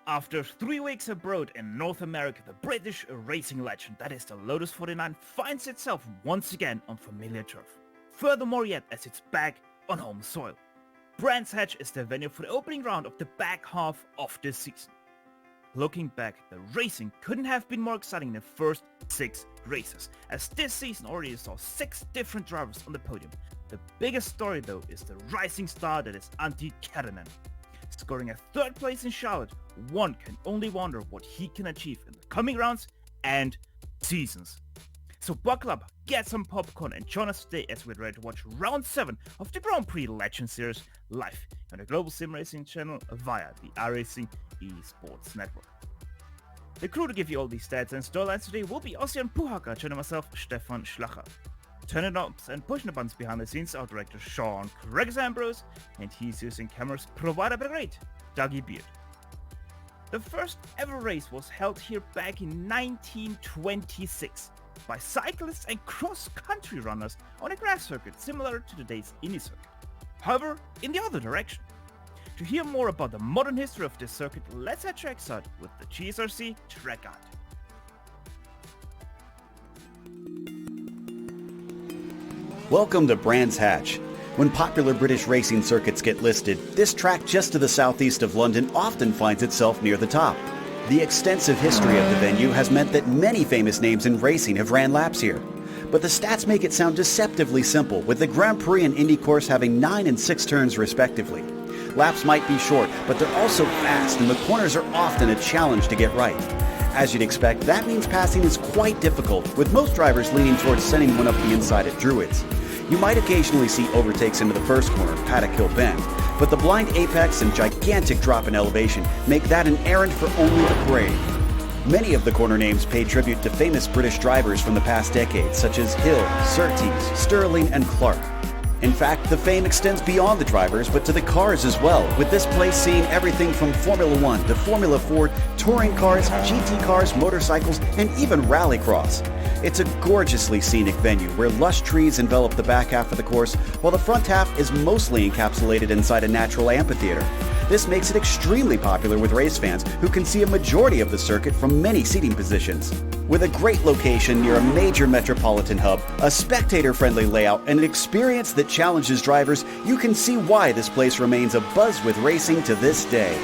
After 3 weeks abroad in North America, the British racing legend, that is the Lotus 49, finds itself once again on familiar turf. Furthermore yet, as it's back on home soil. Brands Hatch is the venue for the opening round of the back half of this season. Looking back, the racing couldn't have been more exciting in the first 6 races, as this season already saw 6 different drivers on the podium. The biggest story though is the rising star that is Untitled. Scoring a 3rd place in Charlotte, one can only wonder what he can achieve in the coming rounds and seasons. So buckle up, get some popcorn and join us today as we're ready to watch round 7 of the Grand Prix Legend Series live on the Global SimRacing Channel via the iRacing eSports Network. The crew to give you all these stats and storylines today will be Ossian Puhaka, joining myself, Stefan Schlacher. Turning knobs and pushing the buttons behind the scenes, our director Sean Greggs Ambrose, and he's using cameras provided by the great Dougie Beard. The first ever race was held here back in 1926 by cyclists and cross-country runners on a grass circuit similar to today's Indy circuit. However, in the other direction. To hear more about the modern history of this circuit, let's head trackside with the GSRC Track Guide. Welcome to Brands Hatch. When popular British racing circuits get listed, this track just to the southeast of London often finds itself near the top. The extensive history of the venue has meant that many famous names in racing have ran laps here. But the stats make it sound deceptively simple, with the Grand Prix and Indy course having 9 and 6 turns respectively. Laps might be short, but they're also fast, and the corners are often a challenge to get right. As you'd expect, that means passing is quite difficult, with most drivers leaning towards sending one up the inside at Druids. You might occasionally see overtakes into the first corner, Paddock Hill Bend, but the blind apex and gigantic drop in elevation make that an errand for only the brave. Many of the corner names pay tribute to famous British drivers from the past decades, such as Hill, Surtees, Sterling, and Clark. In fact, the fame extends beyond the drivers, but to the cars as well, with this place seeing everything from Formula 1 to Formula 4, touring cars, GT cars, motorcycles, and even rallycross. It's a gorgeously scenic venue where lush trees envelop the back half of the course, while the front half is mostly encapsulated inside a natural amphitheater. This makes it extremely popular with race fans who can see a majority of the circuit from many seating positions. With a great location near a major metropolitan hub, a spectator-friendly layout, and an experience that challenges drivers, you can see why this place remains abuzz with racing to this day.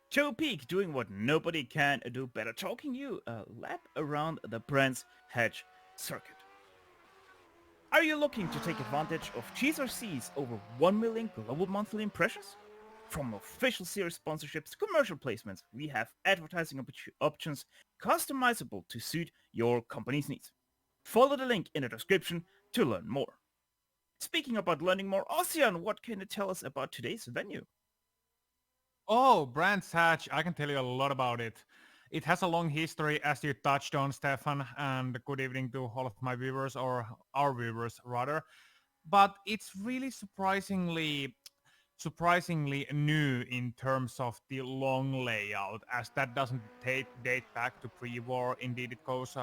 Joe Peak doing what nobody can do better, talking you a lap around the Brands Hatch circuit. Are you looking to take advantage of GSRC's over 1 million global monthly impressions? From official series sponsorships to commercial placements, we have advertising options customizable to suit your company's needs. Follow the link in the description to learn more. Speaking about learning more, Ossian, what can you tell us about today's venue? Oh, Brands Hatch, I can tell you a lot about it. It has a long history, as you touched on, Stefan, and good evening to all of my viewers, or our viewers rather. But it's really surprisingly new in terms of the long layout, as that doesn't date back to pre-war. Indeed, it goes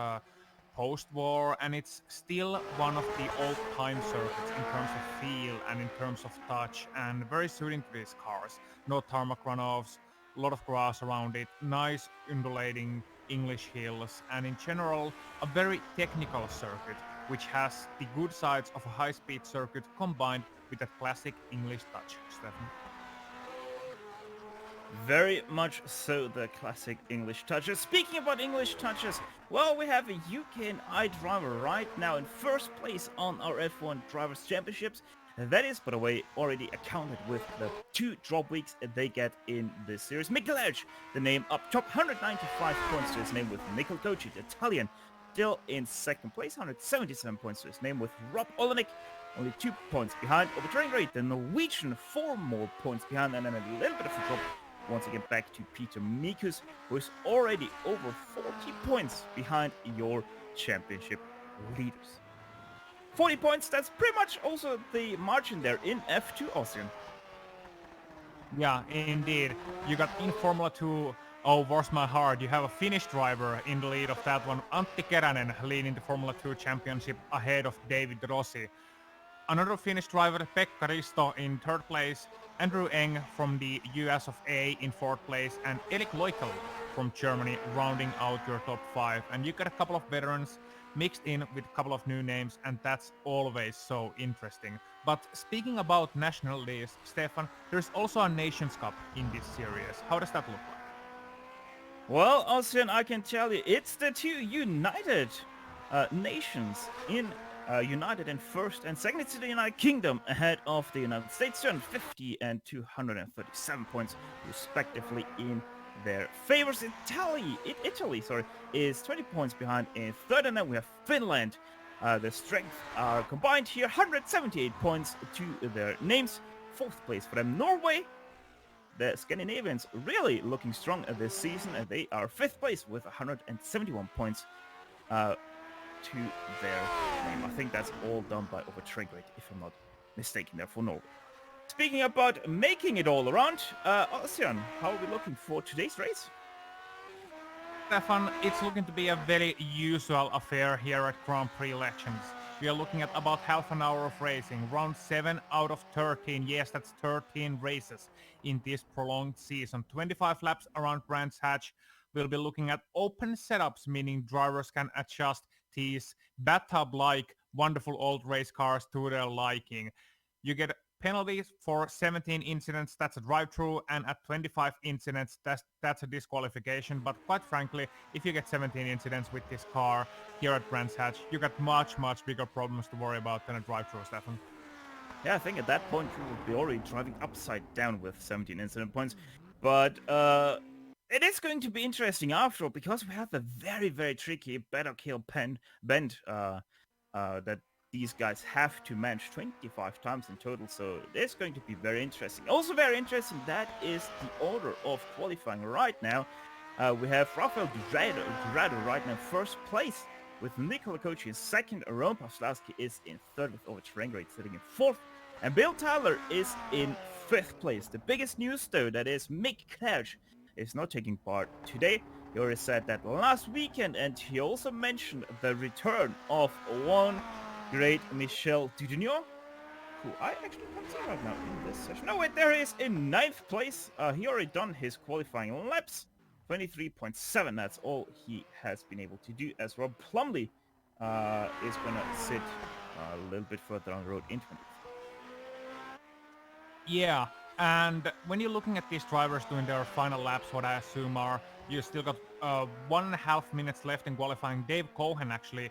post-war, and it's still one of the old-time circuits in terms of feel and in terms of touch, and very suiting to these cars. No tarmac runoffs, a lot of grass around it, nice undulating English hills, and in general, a very technical circuit, which has the good sides of a high-speed circuit combined with that classic English touch, Stefan. Very much so, the classic English touches. Speaking about English touches, well, we have a UK and I driver right now in first place on our F1 Drivers' Championships. That is, by the way, already accounted with the 2 drop weeks they get in this series. Mikel Edge, the name up top, 195 points to his name with Michael Doci, the Italian, still in second place, 177 points to his name with Rob Olenek, only 2 points behind. Overturning rate, the Norwegian, 4 more points behind, and then a little bit of a drop once again back to Peter Mikus, who is already over 40 points behind your championship leaders. 40 points, that's pretty much also the margin there in F2, Ossian. Yeah, indeed. You got in Formula 2, oh, where's my heart? You have a Finnish driver in the lead of that one. Antti Keränen leading the Formula 2 championship ahead of David Rossi. Another Finnish driver, Pekka Risto in third place, Andrew Eng from the US of A in fourth place, and Erik Loikel from Germany rounding out your top 5. And you got a couple of veterans mixed in with a couple of new names, and that's always so interesting. But speaking about national leagues, Stefan, there's also a Nations Cup in this series. How does that look like? Well, Ossian, I can tell you, it's the two united nations in united in first and second. It's the United Kingdom ahead of the United States, 250 and 237 points respectively in their favors. Italy is 20 points behind in third, and then we have Finland. The strength are combined here, 178 points to their names. Fourth place for them. Norway, the Scandinavians, really looking strong this season, and they are fifth place with 171 points to their name. I think that's all done by over train rate, if I'm not mistaken there for Norway. Speaking about making it all around, Ossian, how are we looking for today's race? Stefan, it's looking to be a very usual affair here at Grand Prix Legends. We are looking at about half an hour of racing, round 7 out of 13. Yes, that's 13 races in this prolonged season. 25 laps around Brands Hatch. We'll be looking at open setups, meaning drivers can adjust these bathtub-like wonderful old race cars to their liking. You get penalties for 17 incidents, that's a drive-through, and at 25 incidents, that's a disqualification. But quite frankly, if you get 17 incidents with this car here at Brands Hatch, you got much bigger problems to worry about than a drive-through, Stefan. Yeah, I think at that point you would be already driving upside down with 17 incident points. But it is going to be interesting after all, because we have the very tricky Better Kill bend that these guys have to manage 25 times in total, so it's going to be very interesting. Also very interesting, that is the order of qualifying right now. We have Rafael Durado right now first place with Nikola Kochi in second. Ron Pawlowski is in third with over train rate sitting in fourth. And Bill Tyler is in fifth place. The biggest news though, that is Mick Crouch is not taking part today. He already said that last weekend, and he also mentioned the return of one great Michel Dudignon, who I actually can't see right now in this session. No, wait, there he is in ninth place. He already done his qualifying laps. 23.7, that's all he has been able to do, as Rob Plumley is going to sit a little bit further on the road in 20th. Yeah, and when you're looking at these drivers doing their final laps, what I assume are, you still got 1.5 minutes left in qualifying. Dave Cohen actually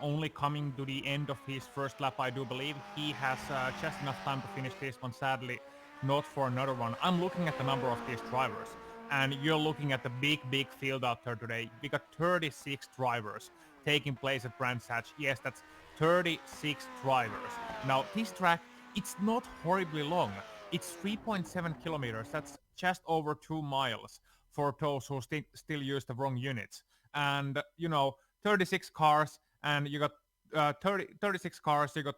only coming to the end of his first lap, I do believe. He has just enough time to finish this one, sadly not for another one. I'm looking at the number of these drivers, and you're looking at the big field out there today. We got 36 drivers taking place at Brands Hatch. Yes, that's 36 drivers. Now, this track, it's not horribly long. It's 3.7 kilometers. That's just over 2 miles for those who still use the wrong units. And, 36 cars, and you got 36 cars, you got,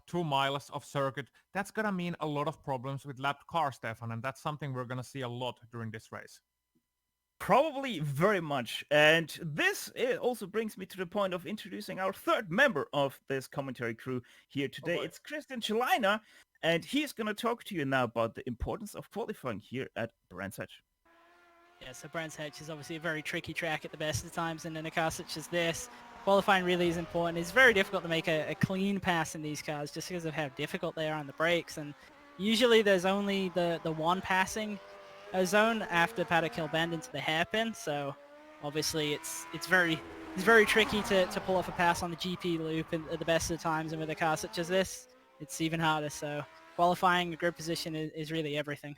2 miles of circuit. That's gonna mean a lot of problems with lapped cars, Stefan, and that's something we're gonna see a lot during this race. Probably very much. And this also brings me to the point of introducing our third member of this commentary crew here today. Okay. It's Christian Chelina, and he's going to talk to you now about the importance of qualifying here at Brands Hatch. Yeah, so Brands Hatch is obviously a very tricky track at the best of times, and in a car such as this, qualifying really is important. It's very difficult to make a clean pass in these cars just because of how difficult they are on the brakes, and usually there's only the one passing zone after Paddock Hill Bend into the hairpin, so obviously it's very tricky to pull off a pass on the GP loop at the best of times, and with a car such as this, it's even harder. So qualifying a grid position is really everything.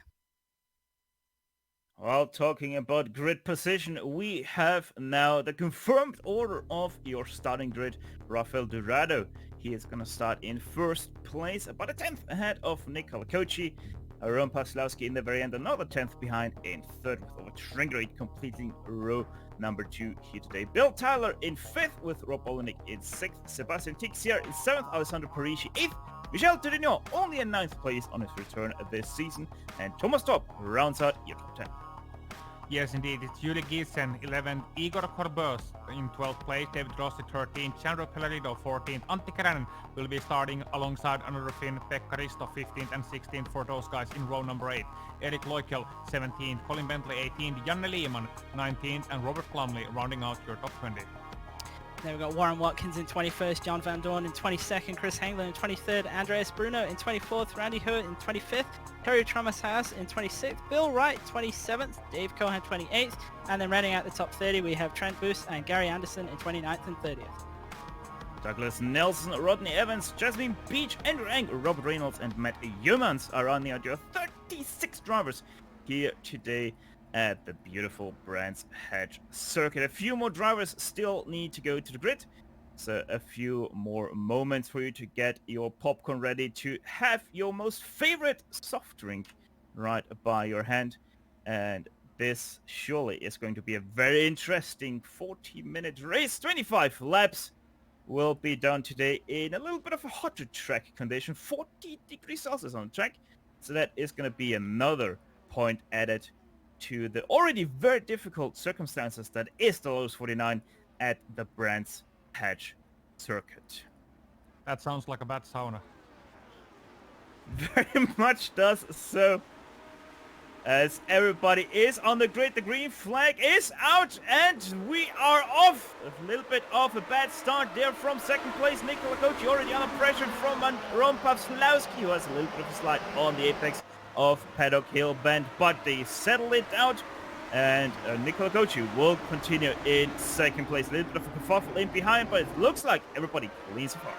Well, talking about grid position, we have now the confirmed order of your starting grid. Rafael Durado, he is going to start in first place, about a tenth ahead of Nikola Kochi. Ron Paslowski in the very end, another 10th behind in third with over Tringerate completing row number 2 here today. Bill Tyler in 5th with Rob Olenek in 6th. Sebastian Tixier in 7th. Alessandro Parisi 8th. Michel Torino only in 9th place on his return this season. And Thomas Top rounds out your top 10. Yes, indeed. It's Yuli Giesen, 11th, Igor Corbus in 12th place, David Rossi 13th, Chandro Pellerito 14th, Antti Keränen will be starting alongside another Finn, Pekka Risto 15th and 16th for those guys in row number 8. Eric Loikel 17th, Colin Bentley 18th, Janne Lehmann 19th and Robert Plumley rounding out your top 20. Then we've got Warren Watkins in 21st, John Van Dorn in 22nd, Chris Hengler in 23rd, Andreas Bruno in 24th, Randy Hurt in 25th, Terry Thomas Haas in 26th, Bill Wright 27th, Dave Cohen 28th, and then rounding out the top 30 we have Trent Boost and Gary Anderson in 29th and 30th. Douglas Nelson, Rodney Evans, Jasmine Beach, Andrew Ang, Robert Reynolds and Matt Yeomans are rounding out your 36 drivers here today at the beautiful Brands Hatch circuit. A few more drivers still need to go to the grid, so a few more moments for you to get your popcorn ready to have your most favorite soft drink right by your hand. And this surely is going to be a very interesting 40-minute race. 25 laps will be done today in a little bit of a hotter track condition, 40 degrees Celsius on the track, so that is going to be another point added to the already very difficult circumstances that is the Lotus 49 at the Brands Hatch circuit. That sounds like a bad sauna. Very much does so. As everybody is on the grid, the green flag is out and we are off. A little bit of a bad start there from second place. Nikola Kochi already under pressure from Ron Pavslowski, who has a little bit of a slide on the apex of Paddock Hill Bend, but they settle it out, and Nikola Kochi will continue in second place. A little bit of a kerfuffle in behind, but it looks like everybody clean so far.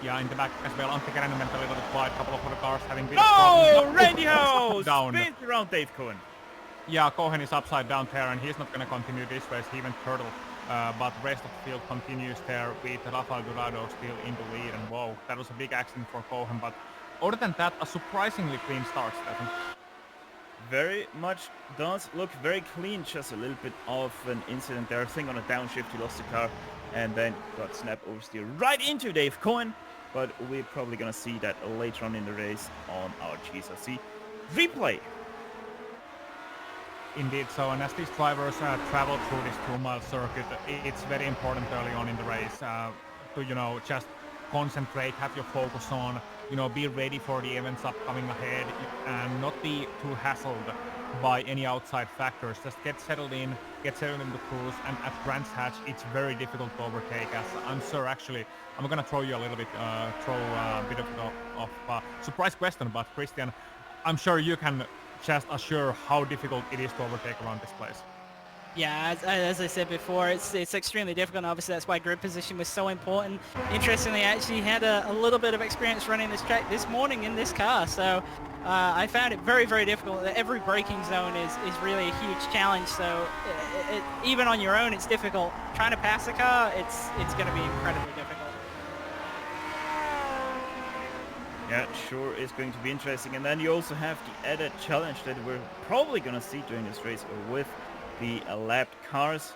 Yeah, in the back as well, Antti Keränen went a little bit wide, couple of other cars having bit Oh, of Randy Ho down. spins around Dave Cohen. Yeah, Cohen is upside down there and he's not going to continue this race, he went turtle. But the rest of the field continues there with Rafael Dorado still in the lead, and whoa, that was a big accident for Cohen, but other than that, a surprisingly clean start, Stefan. Very much does look very clean, just a little bit of an incident there. I think on a downshift he lost the car and then got snap oversteer right into Dave Cohen, but we're probably gonna see that later on in the race on our GSRC replay. Indeed, so, and as these drivers travel through this 2-mile circuit, it's very important early on in the race to, just concentrate, have your focus on, be ready for the events upcoming ahead and not be too hassled by any outside factors. Just get settled in the cruise, and at Brands Hatch it's very difficult to overtake, as I'm sure actually I'm gonna throw you a little bit, a bit of a surprise question, but Christian, I'm sure you can just assure how difficult it is to overtake around this place. Yeah, as I said before, it's extremely difficult, and obviously that's why grid position was so important. Interestingly, I actually had a little bit of experience running this track this morning in this car, so I found it very, very difficult. Every braking zone is really a huge challenge, so even on your own it's difficult. Trying to pass a car, it's going to be incredibly difficult. Yeah, sure is going to be interesting. And then you also have the added challenge that we're probably going to see during this race with the lapped cars,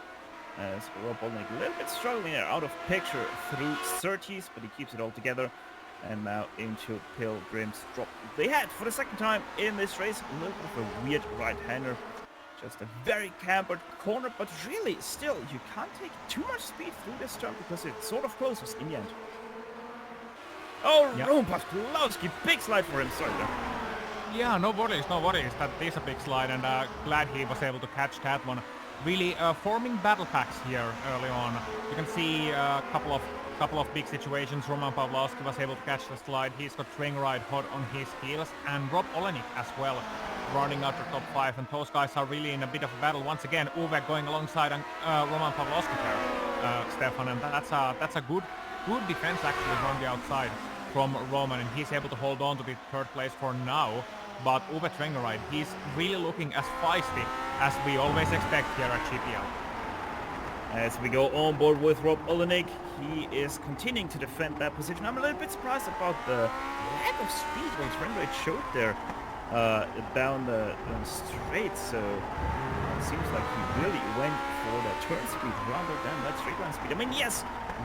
as Rob Olenek a little bit struggling there, out of picture through 30s, but he keeps it all together. And now into Pilgrim's Drop. They had, for the second time in this race, a little bit of a weird right-hander. Just a very cambered corner, but really, still, you can't take too much speed through this turn because it sort of closes in the end. Oh, yep. Ron Pavslowski, big slide for him, sorry there. Yeah, no worries. That is a big slide, and glad he was able to catch that one. Really forming battle packs here early on. You can see a couple of big situations. Roman Pavlovsky was able to catch the slide. He's got Ring Ride hot on his heels, and Rob Olenek as well, rounding out the top 5. And those guys are really in a bit of a battle once again. Uwe going alongside Roman Pavlovsky there, Stefan, and that's a good defense actually from the outside from Roman, and he's able to hold on to the third place for now. But Uwe Trengeride, he's really looking as feisty as we always expect here at GPL. As we go on board with Rob Olenek, he is continuing to defend that position. I'm a little bit surprised about the lack of speed which Renrate showed there down the straight. So it seems like he really went for the turn speed rather than that straight line speed. I mean, yes,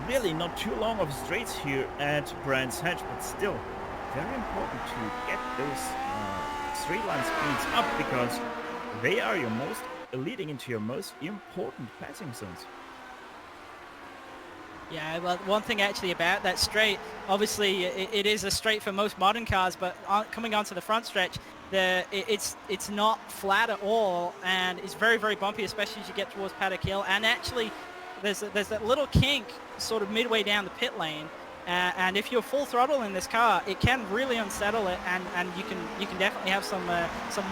really not too long of straights here at Brands Hatch, but still very important to get those straight line speeds up, because they are your most leading into your most important passing zones. Yeah, well, one thing actually about that straight, obviously it is a straight for most modern cars, but coming onto the front stretch, it's not flat at all, and it's very, very bumpy, especially as you get towards Paddock Hill. And actually, there's that little kink sort of midway down the pit lane, and if you're full throttle in this car, it can really unsettle it, and you can definitely have some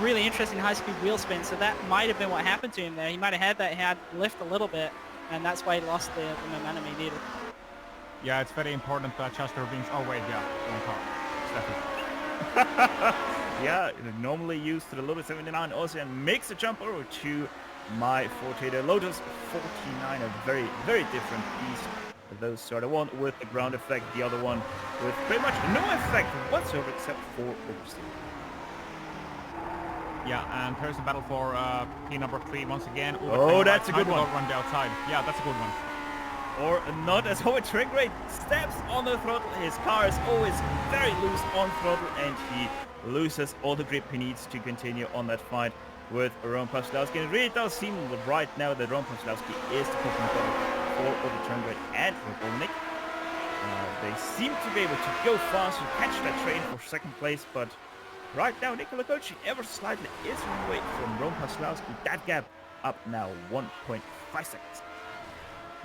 really interesting high-speed wheel spin. So that might have been what happened to him there. He might have had that head lift a little bit, and that's why he lost the momentum he needed. Yeah, it's very important to adjust your wings. Oh wait, yeah, wrong car. Yeah, normally used to the Lotus 79 also, and makes the jump over to my Forte. The Lotus 49, a very, very different beast. Those two are the one with the ground effect, the other one with pretty much no effect whatsoever except for oversteer. Yeah, and here's the battle for P number 3 once again. Oh, that's a good one. Run the outside. Yeah, that's a good one. Or not, as Howard Tringrate steps on the throttle. His car is always very loose on throttle, and he loses all the grip he needs to continue on that fight with Roman Paslowski. And it really does seem right now that Roman Paslowski is the Pokemon battle for Howard Tringrate and for Olnik. They seem to be able to go fast and catch that train for second place, but right now Nicola Gocci ever slightly is away from Roman Paslowski. That gap up now 1.5 seconds.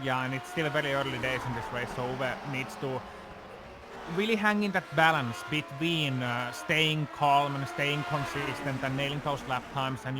Yeah, and it's still very early days in this race, so Uwe needs to really hang in that balance between staying calm and staying consistent and nailing those lap times, and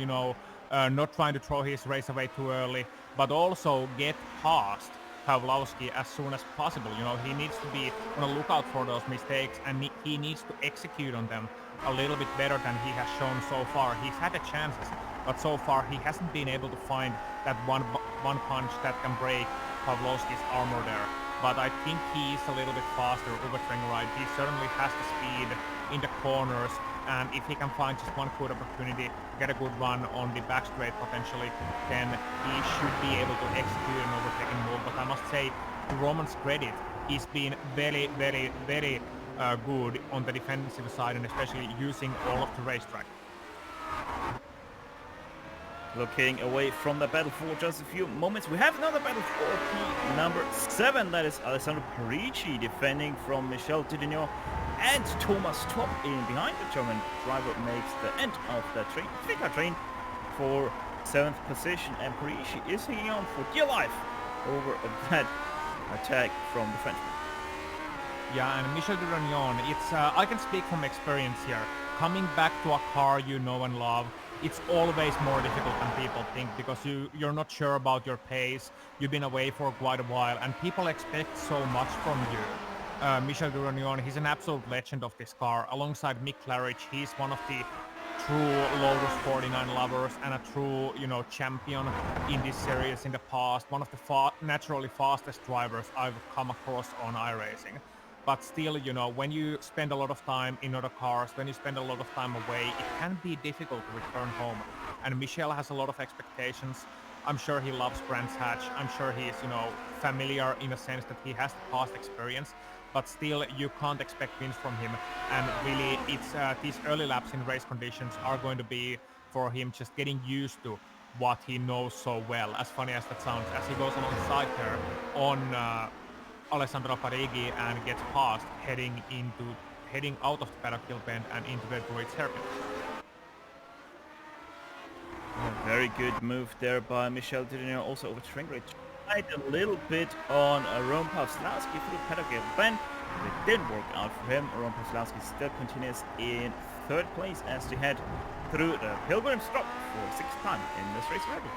not trying to throw his race away too early, but also get past Pawlowski as soon as possible. He needs to be on the lookout for those mistakes, and he needs to execute on them a little bit better than he has shown so far. He's had the chances, but so far he hasn't been able to find that one punch that can break Pawlowski's armor there. But I think he is a little bit faster over Tringrate. He certainly has the speed in the corners, and if he can find just one good opportunity to get a good run on the back straight potentially, then he should be able to execute an overtaking move. But I must say, to Roman's credit, he's been very, very, very good on the defensive side, and especially using all of the racetrack. Looking away from the battle for just a few moments, we have another battle for P number 7. That is Alessandro Prix defending from Michel Didignon and Thomas Topp in behind. The German driver makes the end of the train, three-car train, for 7th position, and Prix is hanging on for dear life over that attack from the Frenchman. Yeah, and Michel Didignon, it's I can speak from experience here. Coming back to a car you know and love, it's always more difficult than people think, because you're not sure about your pace. You've been away for quite a while, and people expect so much from you. Michel Didignon, he's an absolute legend of this car. Alongside Mick Claridge, he's one of the true Lotus 49 lovers and a true, champion in this series in the past. One of the naturally fastest drivers I've come across on iRacing. But still, when you spend a lot of time in other cars, when you spend a lot of time away, it can be difficult to return home. And Michel has a lot of expectations. I'm sure he loves Brands Hatch. I'm sure he's, familiar in a sense that he has the past experience. But still, you can't expect wins from him. And really, it's these early laps in race conditions are going to be for him just getting used to what he knows so well. As funny as that sounds, as he goes alongside her on Alessandro Parigi and gets past heading out of the Paddock Hill bend and into the Druid's hairpin. A very good move there by Michel Didignon, also over Tringrate. Tried a little bit on Roman Paslowski through the Paddock Hill bend. It didn't work out for him. Roman Paslowski still continues in 3rd place as they head through the Pilgrim's Drop for 6th time in this race already.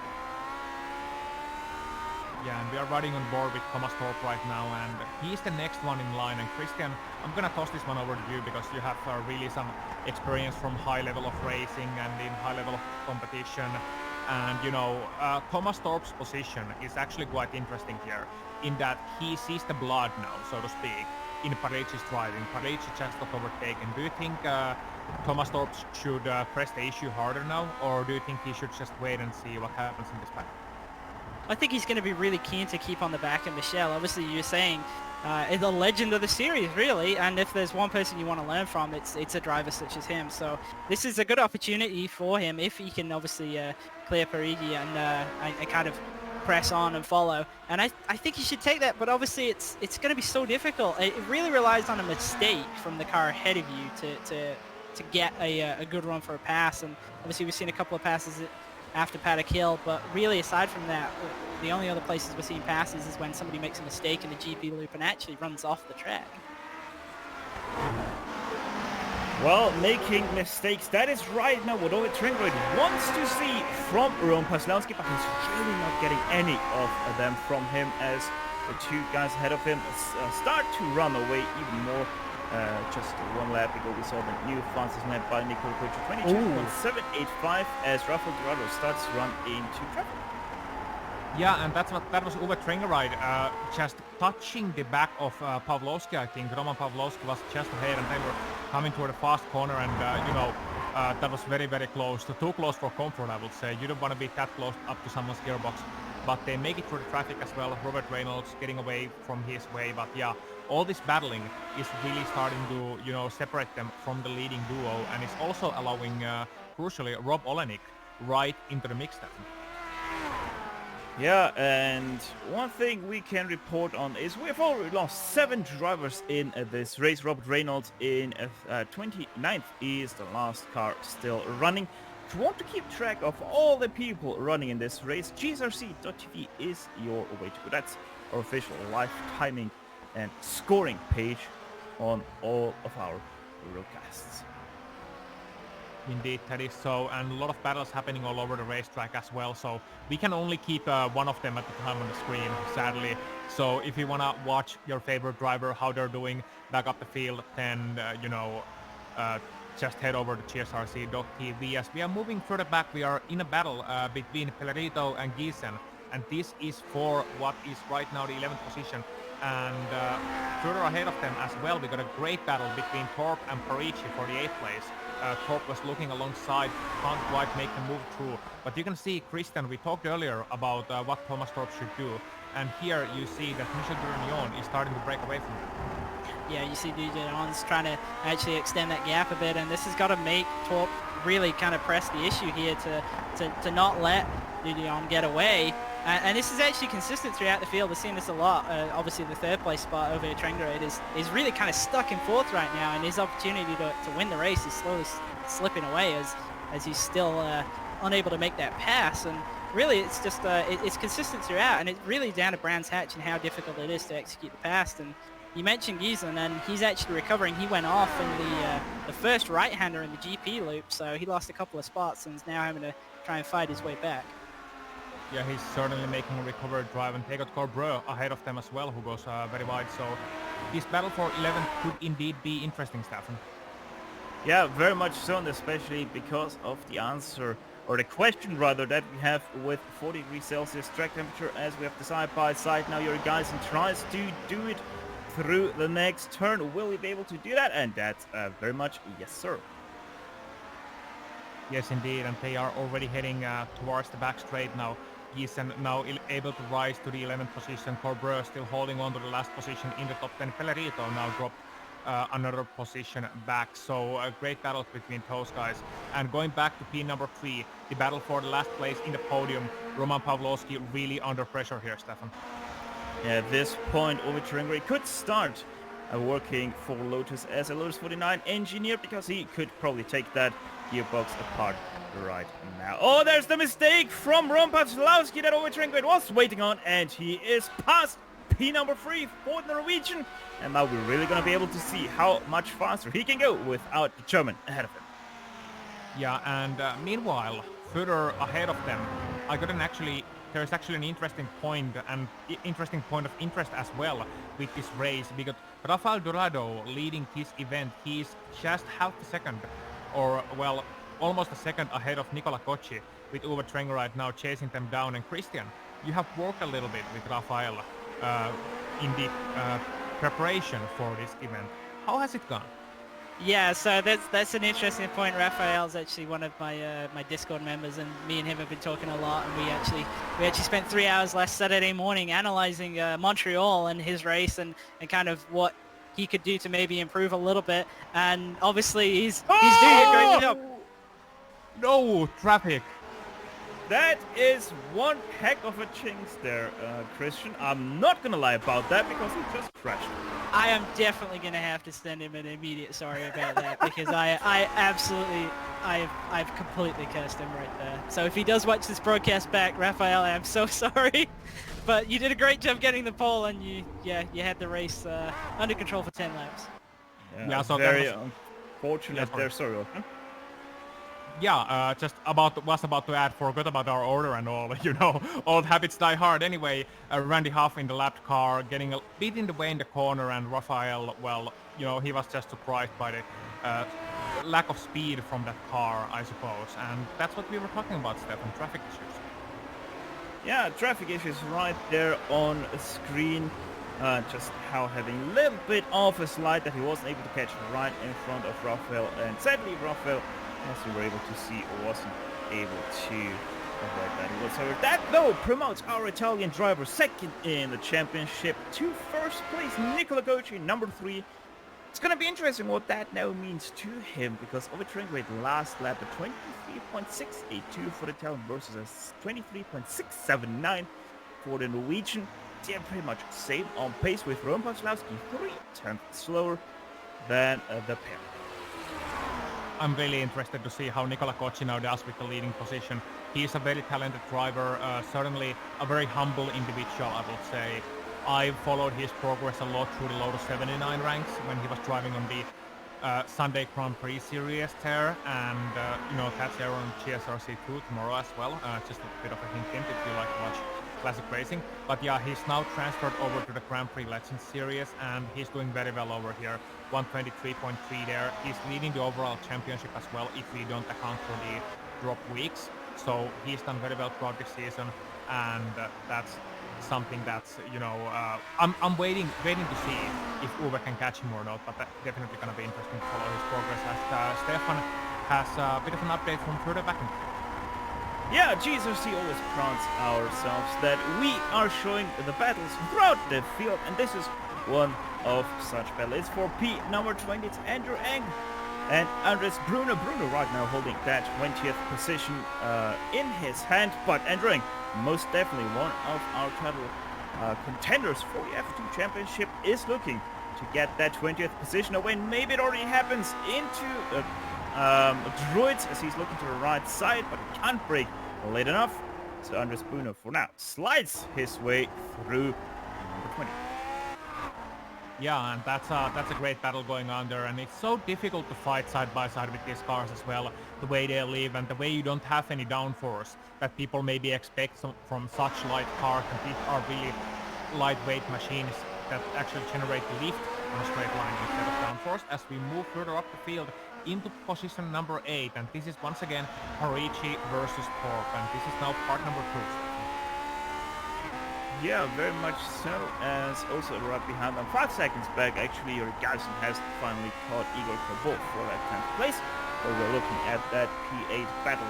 Yeah, and we are riding on board with Thomas Torp right now, and he's the next one in line. And Christian, I'm gonna toss this one over to you, because you have really some experience from high level of racing and in high level of competition. And Thomas Thorpe's position is actually quite interesting here, in that he sees the blood now, so to speak, in Parici's driving. Parici just got overtaken. Do you think Thomas Thorpe should press the issue harder now, or do you think he should just wait and see what happens in this battle? I think he's going to be really keen to keep on the back of Michelle. Obviously, you're saying the legend of the series, really, and if there's one person you want to learn from, it's a driver such as him. So this is a good opportunity for him if he can obviously clear Parigi and kind of press on and follow. And I think he should take that, but obviously it's going to be so difficult. It really relies on a mistake from the car ahead of you to get a good run for a pass. And obviously we've seen a couple of passes after Paddock Hill, but really aside from that, the only other places we're seeing passes is when somebody makes a mistake in the GP loop and actually runs off the track. Well, making mistakes, that is right now what Ovid Tringroyd wants to see from Roman Paslowski, but he's really not getting any of them from him, as the two guys ahead of him start to run away even more. Just one lap ago we saw the new fastest lap by Nicola Pucci, 22.785, as Rafael Dorado starts to run into traffic. Yeah, and that was Uwe Trengeride just touching the back of Pawlowski. I think Roman Pawlowski was just ahead, and they were coming toward a fast corner, and that was very, very close. Too close for comfort, I would say. You don't want to be that close up to someone's gearbox, but they make it through the traffic as well. Robert Reynolds getting away from his way, but yeah, all this battling is really starting to separate them from the leading duo, and it's also allowing crucially Rob Olenek right into the mix. Yeah, and one thing we can report on is we've already lost 7 drivers in this race. Robert Reynolds in 29th is the last car still running. If you want to keep track of all the people running in this race, gsrc.tv is your way to go. That's our official live timing and scoring page on all of our broadcasts. Indeed, that is so, and a lot of battles happening all over the racetrack as well, so we can only keep one of them at a time on the screen, sadly. So if you want to watch your favorite driver, how they're doing back up the field, then just head over to gsrc.tv. As we are moving further back, we are in a battle between Pelerito and Giesen, and this is for what is right now the 11th position. And further ahead of them as well, we got a great battle between Thorpe and Parigi for the 8th place. Thorpe was looking alongside, can't quite make the move through. But you can see, Christian, we talked earlier about what Thomas Thorpe should do. And here you see that Michel Durignon is starting to break away from him. Yeah, you see Dudignon's trying to actually extend that gap a bit, and this has got to make Thorpe really kind of press the issue here to not let Dudignon get away. And this is actually consistent throughout the field. We're seeing this a lot. Obviously, the 3rd place spot over Trengerade is really kind of stuck in 4th right now, and his opportunity to win the race is slowly slipping away as he's still unable to make that pass. And really, it's just it's consistent throughout, and it's really down to Brands Hatch and how difficult it is to execute the pass. And you mentioned Giesen, and he's actually recovering. He went off in the first right-hander in the GP loop, so he lost a couple of spots and is now having to try and fight his way back. Yeah, he's certainly making a recovered drive, and they got Corbreux ahead of them as well, who goes very wide. So this battle for 11th could indeed be interesting, Stefan. Yeah, very much so, and especially because of the answer, or the question rather, that we have with 40 degrees Celsius track temperature, as we have the side-by-side. Now your guys and tries to do it through the next turn. Will he be able to do that? And that's very much yes, sir. Yes, indeed, and they are already heading towards the back straight now. Giesen now able to rise to the 11th position. Corbreux still holding on to the last position in the top 10. Pelerito now dropped another position back. So a great battle between those guys. And going back to P number 3, the battle for the last place in the podium. Roman Pawlowski really under pressure here, Stefan. Yeah, at this point, Ovid Tringray could start working for Lotus as a Lotus 49 engineer, because he could probably take that gearbox apart right now. Oh, there's the mistake from Ron Paslowski that Ovid Tringray was waiting on, and he is past P number 3 for the Norwegian. And now we're really going to be able to see how much faster he can go without the German ahead of him. Yeah, and meanwhile, further ahead of them, there's actually an interesting point of interest as well with this race, because Rafael Dorado leading this event, he's just half a second, or well, almost a second ahead of Nicola Cocci. with Uwe Trenger right now chasing them down. And Christian, you have worked a little bit with Rafael in the preparation for this event. How has it gone? Yeah, so that's an interesting point. Raphael's actually one of my my Discord members, and me and him have been talking a lot. And we actually spent 3 hours last Saturday morning analyzing Montreal and his race and kind of what he could do to maybe improve a little bit. And obviously he's doing a great job. No traffic. That is one heck of a jinx there, Christian. I'm not gonna lie about that because he just crashed. I am definitely gonna have to send him an immediate sorry about that because I've completely cursed him right there. So if he does watch this broadcast back, Raphael, I'm so sorry. But you did a great job getting the pole, and you had the race under control for 10 laps. Yeah, so very unfortunate there. Sorry. Yeah, was about to add, forgot about our order and all, old habits die hard. Anyway, Randy Huff in the lapped car, getting a bit in the way in the corner, and Rafael, well, he was just surprised by the lack of speed from that car, I suppose. And that's what we were talking about, Stefan, traffic issues. Yeah, traffic issues right there on screen. Just how having a little bit of a slide that he wasn't able to catch right in front of Rafael. And sadly, Rafael, as you were able to see, wasn't able to avoid that whatsoever. That, though, promotes our Italian driver second in the championship to first place, Nicola Gocci, number 3. It's going to be interesting what that now means to him, because Uwe Trenger last lap at 23.682 for the Italian versus a 23.679 for the Norwegian. They're pretty much same on pace with Roman Paslowski, 3/10 slower than the pair. I'm really interested to see how Nicola Gocci now does with the leading position. He's a very talented driver, certainly a very humble individual, I would say. I followed his progress a lot through the Lotus 79 ranks when he was driving on the Sunday Grand Prix series there, and that's there on GSRC2 tomorrow as well. Just a bit of a hint if you like to watch classic racing. But yeah, he's now transferred over to the Grand Prix Legends series, and he's doing very well over here. 123.3 there. He's leading the overall championship as well if we don't account for the drop weeks. So he's done very well throughout the season, and that's something that's I'm waiting to see if Uwe can catch him or not, but that's definitely gonna be interesting to follow his progress as Stefan has a bit of an update from further back in. Yeah, GSRC always proud ourselves that we are showing the battles throughout the field, and this is one of such battles. It's for P number 20, it's Andrew Eng and Andres Bruno right now holding that 20th position in his hand, but Andrew Eng, most definitely one of our title contenders for the F2 Championship, is looking to get that 20th position away. Maybe it already happens into Droids as he's looking to the right side, but he can't break late enough. So Andres Bruno for now slides his way through number 20. Yeah, and that's a great battle going on there, and it's so difficult to fight side by side with these cars as well. The way they live and the way you don't have any downforce that people maybe expect from such light cars, and these are really lightweight machines that actually generate lift on a straight line instead of downforce. As we move further up the field into position number 8, and this is once again Harichi versus Torp, and this is now part number 2. Yeah, very much so, as also right behind them, 5 seconds back, actually, Yuri Gaussen has finally caught Igor Kobov for that 10th place. So we're looking at that P8 battle.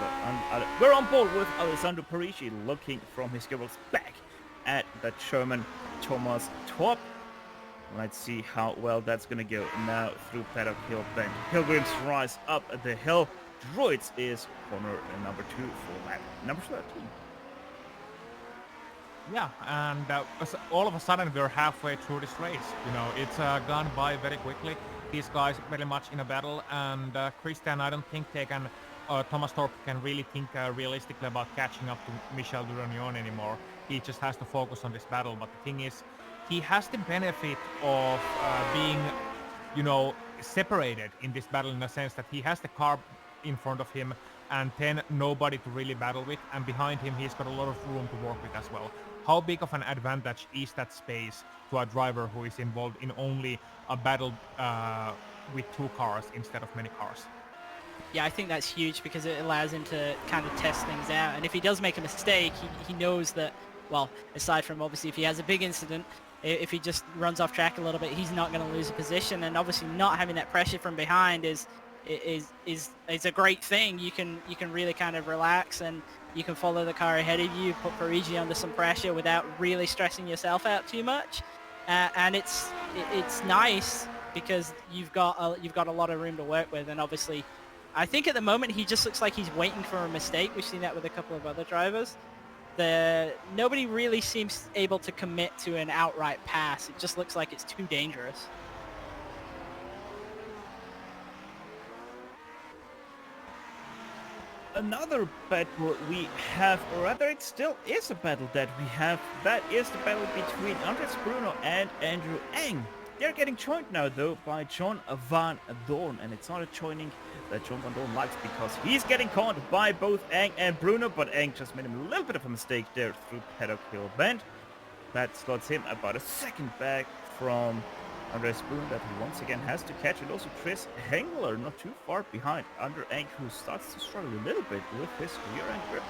We're on board with Alessandro Parisi looking from his givers back at the German Thomas Torp. Let's see how well that's going to go now through Paddock Hill Bend. Pilgrims rise up the hill. Droids is corner number 2 for lap number 13. Yeah, and all of a sudden we're halfway through this race. It's gone by very quickly. These guys very much in a battle, and Christian, I don't think they can, Thomas Torp can really think realistically about catching up to Michel Duranion anymore. He just has to focus on this battle, but the thing is, he has the benefit of being, separated in this battle in the sense that he has the car in front of him and then nobody to really battle with, and behind him he's got a lot of room to work with as well. How big of an advantage is that space to a driver who is involved in only a battle with 2 cars instead of many cars? Yeah, I think that's huge because it allows him to kind of test things out. And if he does make a mistake, he knows that, well, aside from obviously if he has a big incident, if he just runs off track a little bit, he's not going to lose a position. And obviously not having that pressure from behind is a great thing. You can really kind of relax and you can follow the car ahead of you, put Parigi under some pressure without really stressing yourself out too much. And it's nice because you've got a lot of room to work with. And obviously, I think at the moment he just looks like he's waiting for a mistake. We've seen that with a couple of other drivers. Nobody really seems able to commit to an outright pass. It just looks like it's too dangerous. Another battle we have, or rather it still is a battle that we have, that is the battle between Andres Bruno and Andrew Ng. They're getting joined now though by John Van Dorn, and it's not a joining that John Van Dorn likes because he's getting caught by both Ng and Bruno, but Ng just made him a little bit of a mistake there through Paddock Hill Bend. That slots him about a second back from Andres Bruno that he once again has to catch, and also Chris Hengler not too far behind Andrew Ng, who starts to struggle a little bit with his rear end grip.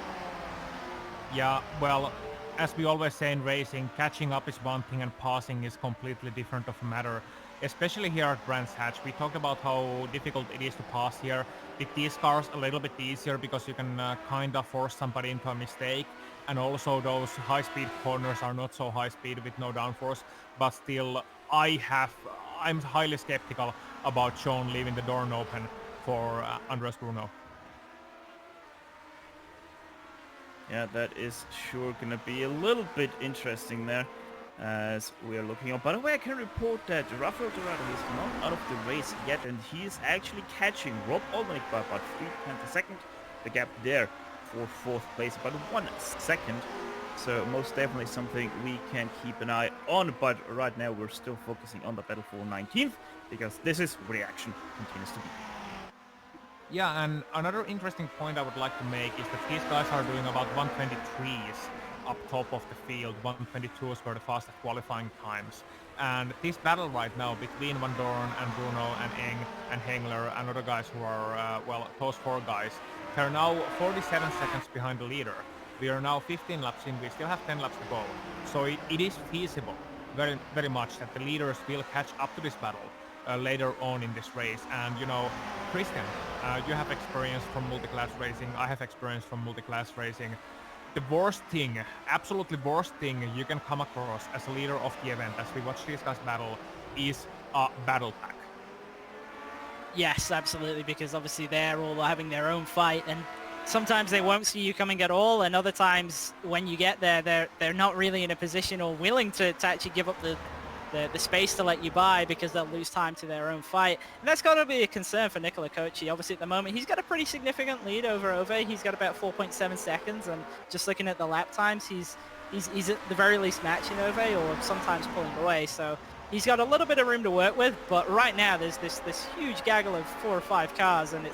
Yeah, well, as we always say in racing, catching up is one thing and passing is completely different of a matter. Especially here at Brands Hatch, we talked about how difficult it is to pass here. With these cars a little bit easier because you can kind of force somebody into a mistake, and also those high-speed corners are not so high-speed with no downforce, but still I'm highly skeptical about Sean leaving the door open for Andres Bruno. Yeah, that is sure gonna be a little bit interesting there as we are looking up. By the way, I can report that Rafael Dorado is not out of the race yet, and he is actually catching Rob Olmanic by about 3/10 seconds. The gap there for fourth place, about 1 second. So most definitely something we can keep an eye on, but right now we're still focusing on the battle for 19th because this is where the action continues to be. Yeah, and another interesting point I would like to make is that these guys are doing about 123s up top of the field. 122s were the fastest qualifying times. And this battle right now between Van Dorn and Bruno and Ng and Hengler and other guys who are, those four guys, they're now 47 seconds behind the leader. We are now 15 laps in, we still have 10 laps to go. So it is feasible, very, very much, that the leaders will catch up to this battle later on in this race. And, you know, Christian, you have experience from multi-class racing, I have experience from multi-class racing. The worst thing, absolutely worst thing you can come across as a leader of the event, as we watch these guys battle, is a battle pack. Yes, absolutely, because obviously they're all having their own fight, and sometimes they won't see you coming at all, and other times when you get there, they're not really in a position or willing to actually give up the space to let you by because they'll lose time to their own fight. And that's got to be a concern for Nicola Kochi. Obviously at the moment he's got a pretty significant lead over Ove. He's got about 4.7 seconds, and just looking at the lap times, he's at the very least matching Ove or sometimes pulling away. So he's got a little bit of room to work with, but right now there's this huge gaggle of 4 or 5 cars, and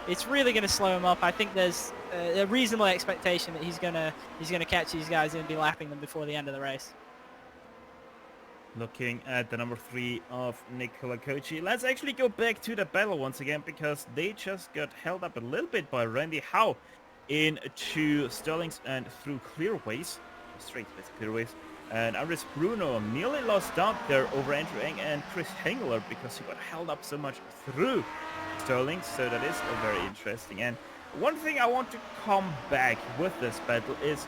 it's really going to slow him up. I think there's a reasonable expectation that he's gonna catch these guys and be lapping them before the end of the race. Looking at the number 3 of Nicola Kochi. Let's actually go back to the battle once again because they just got held up a little bit by Randy Howe into Sterling's and through clearways, straight with clearways. And Andres Bruno nearly lost out there over Andrew Ng and Chris Hengler because he got held up so much through Sterling. So that is very interesting. And one thing I want to come back with this battle is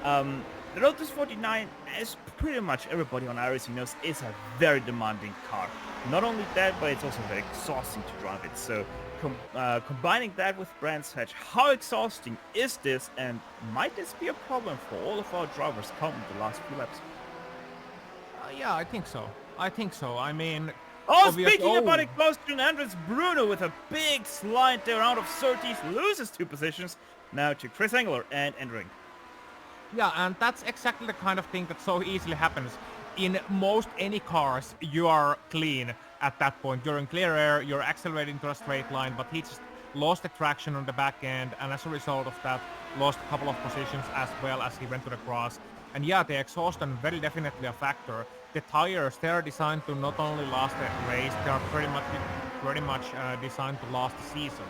the Lotus 49, as pretty much everybody on iRacing knows, is a very demanding car. Not only that, but it's also very exhausting to drive it. So combining that with Brands Hatch, how exhausting is this, and might this be a problem for all of our drivers come the last few laps? Yeah, I think so. I mean... Speaking about exhaustion, Andres Bruno with a big slide there out of 30s, loses 2 positions, now to Chris Hengler and Andrew Ng. Yeah, and that's exactly the kind of thing that so easily happens. In most any cars, you are clean at that point. You're in clear air, you're accelerating to a straight line, but he just lost the traction on the back end, and as a result of that, lost a couple of positions as well as he went to the grass. And yeah, the exhaustion very definitely a factor. The tires, they are designed to not only last a race, they are pretty much designed to last the season.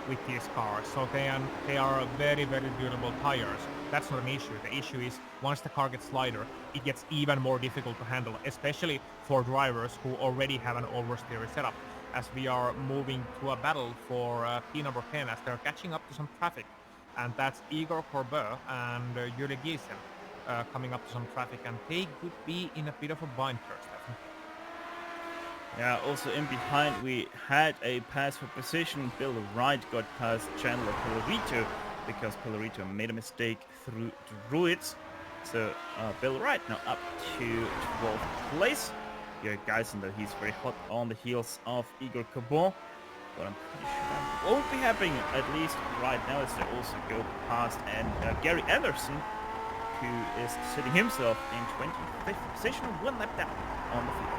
with these cars, so they are very, very durable tires. That's not an issue. The issue is once the car gets lighter, it gets even more difficult to handle, especially for drivers who already have an oversteer setup, as we are moving to a battle for P number 10 as they're catching up to some traffic. And that's Igor Corbet and Yuri Giesen coming up to some traffic, and they could be in a bit of a bind here, Stefan. Yeah, also in behind we had a pass for position. Bill Wright got past Chandler Pellerito because Pellerito made a mistake through Druids. So Bill Wright now up to 12th place. Your guys, though he's very hot on the heels of Igor Cabot. But I'm pretty sure that won't be happening, at least right now, as they also go past and Gary Anderson, who is sitting himself in 25th position, 1 lap down on the field.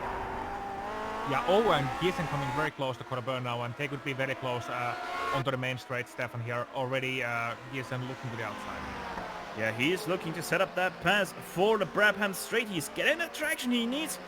Yeah, Owe and Giesen coming very close to Corbett now, and they could be very close onto the main straight. Stefan here already, Giesen looking to the outside. Yeah, he is looking to set up that pass for the Brabham straight. He's getting the traction he needs,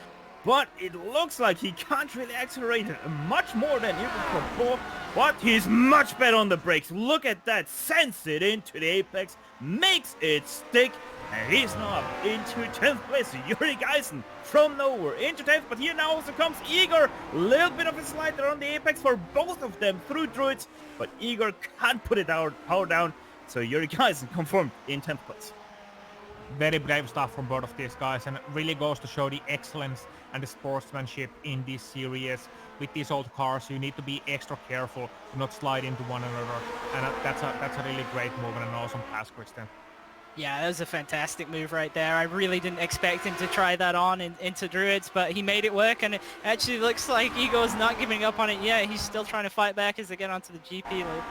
but it looks like he can't really accelerate much more than Igor before. But he's much better on the brakes. Look at that, sends it into the apex, makes it stick, and he's now up into 10th place. Yuri Geisen from nowhere into 10th, but here now also comes Igor. Little bit of a slide there on the apex for both of them through Druids, but Igor can't put it out, power down. So Yuri Geisen confirmed in 10th place. Very brave stuff from both of these guys, and really goes to show the excellence and the sportsmanship in this series. With these old cars, you need to be extra careful to not slide into one another, and that's a really great move and an awesome pass, Christian. Yeah, that was a fantastic move right there. I really didn't expect him to try that on into Druids, but he made it work, and it actually looks like Igor's not giving up on it yet. He's still trying to fight back as they get onto the GP loop.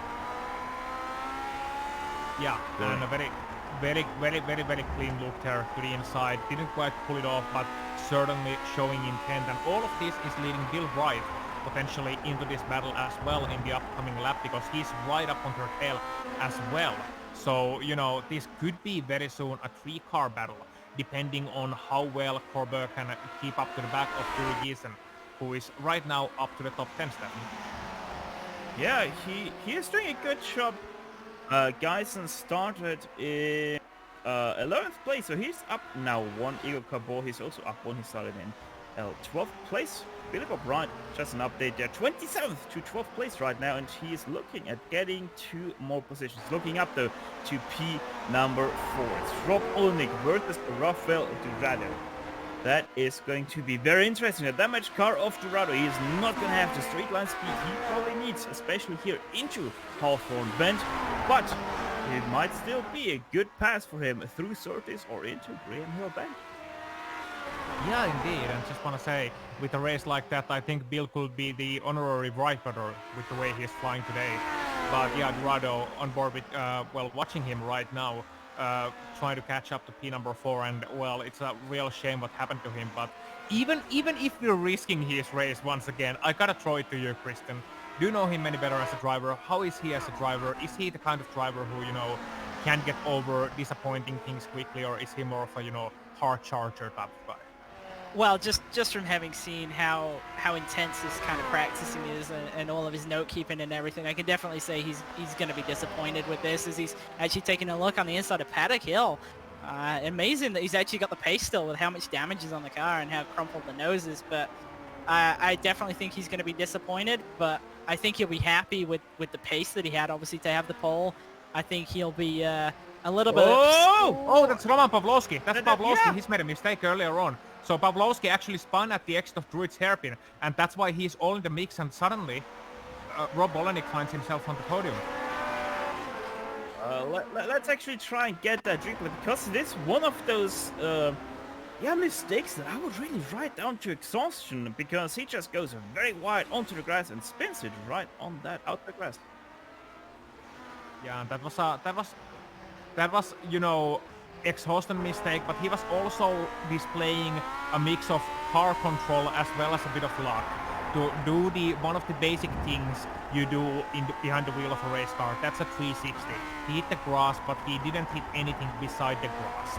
Yeah, and a very clean look there to the inside. Didn't quite pull it off, but certainly showing intent. And all of this is leading Bill Wright potentially into this battle as well in the upcoming lap, because he's right up on her tail as well. So, you know, this could be very soon a 3-car battle, depending on how well Corbett can keep up to the back of Yuri Giesen, who is right now up to the top 10 step. Yeah, he is doing a good job. Geisen started in 11th place, so he's up now 1. Igor Cabot, he's also up 1. He started in 12th place. Billy Bob Wright, just an update there, 27th to 12th place right now, and he is looking at getting 2 more positions. Looking up though to P number 4. It's Rob Olnick versus Rafael Dorado. That is going to be very interesting. A damaged car of Dorado. He is not going to have the straight line speed he probably needs, especially here into Hawthorne Bend. But it might still be a good pass for him through Surtees or into Graham Hill Bend. Yeah, indeed. And just want to say, with a race like that, I think Bill could be the honorary right brother with the way he's flying today. But yeah, Dorado on board with, well, watching him right now, trying to catch up to P number 4, and well, it's a real shame what happened to him. But even if we're risking his race once again, I gotta throw it to you, Kristen. Do you know him any better as a driver? How is he as a driver? Is he the kind of driver who, you know, can get over disappointing things quickly, or is he more of a, you know, hard charger type of guy? Well, just from having seen how intense this kind of practicing is, and all of his note keeping and everything, I can definitely say he's going to be disappointed with this, as he's actually taking a look on the inside of Paddock Hill. Amazing that he's actually got the pace still with how much damage is on the car and how crumpled the nose is. But I definitely think he's going to be disappointed. But I think he'll be happy with the pace that he had, obviously, to have the pole. I think he'll be a little bit... Oh, that's Roman Pavlovsky. That's Pavlovsky. Yeah. He's made a mistake earlier on. So Pavlovsky actually spun at the exit of Druid's hairpin, and that's why he's all in the mix, and suddenly Rob Olenek finds himself on the podium. Let's actually try and get that replay, because it is one of those mistakes that I would really write down to exhaustion, because he just goes very wide onto the grass and spins it right on that out the grass. Yeah, that was you know, exhaustion mistake, but he was also displaying a mix of car control as well as a bit of luck to do one of the basic things you do behind the wheel of a race car. That's a 360. He hit the grass, but he didn't hit anything beside the grass.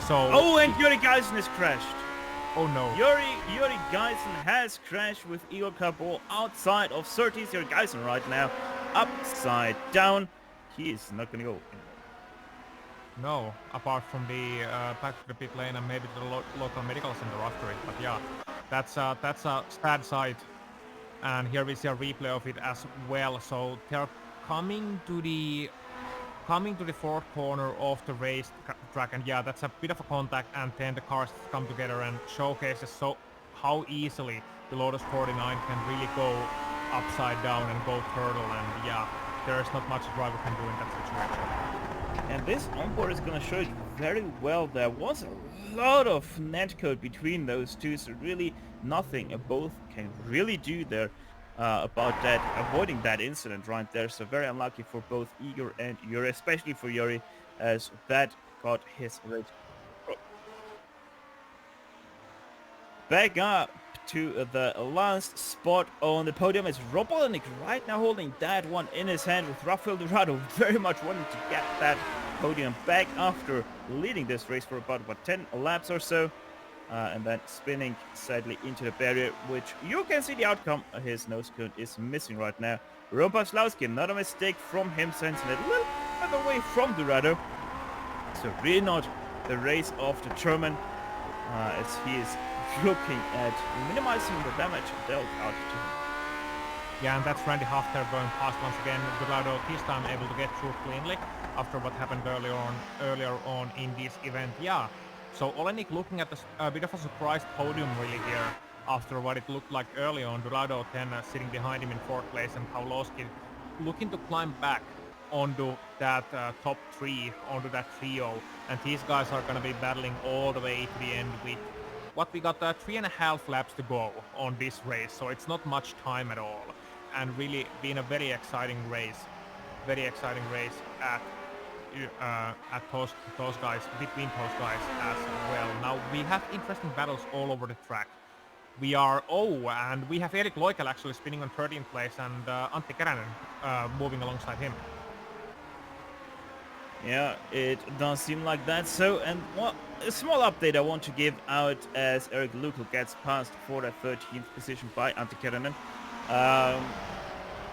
So and Yuri Geisen is crashed. Oh no. Yuri Geisen has crashed with Igor Kabul outside of 30s. Yuri Geisen right now upside down. He is not gonna go anywhere. No, apart from the back to the pit lane and maybe to the local medical center after it. But yeah, that's a sad sight. And here we see a replay of it as well. So they're coming to the fourth corner of the race track, and yeah, that's a bit of a contact, and then the cars come together and showcases so how easily the Lotus 49 can really go upside down and go turtle, and yeah, there is not much a driver can do in that situation. And this onboard is gonna show it very well. There was a lot of netcode between those two, so really nothing both can really do there about that, avoiding that incident right there. So very unlucky for both Igor and Yuri, especially for Yuri, as that got his race. Back up to the last spot on the podium is Rob Olenek right now holding that one in his hand, with Rafael Dorado very much wanting to get that podium back after leading this race for about 10 laps or so. And then spinning sadly into the barrier, which you can see the outcome. His nose cone is missing right now. Roman Pawlowski, not a mistake from him, sends it a little bit away from Dorado. So really not the race of the German, as he is looking at minimizing the damage dealt out to him. Yeah, and that's Randy Hafter going past once again. Dorado this time able to get through cleanly after what happened earlier on in this event. Yeah. So Olenek looking at a bit of a surprise podium really here after what it looked like early on. Dorado then sitting behind him in fourth place, and Pawlowski looking to climb back onto that top three, onto that trio. And these guys are going to be battling all the way to the end with what we got 3.5 laps to go on this race. So it's not much time at all. And really been a very exciting race. Very exciting race at those guys, between those guys as well. Now we have interesting battles all over the track. We have Erik Loikel actually spinning on 13th place, and Antti Keränen moving alongside him. Yeah, it does seem like that. So, and a small update I want to give out as Erik Loikel gets passed for the 13th position by Antti Keränen.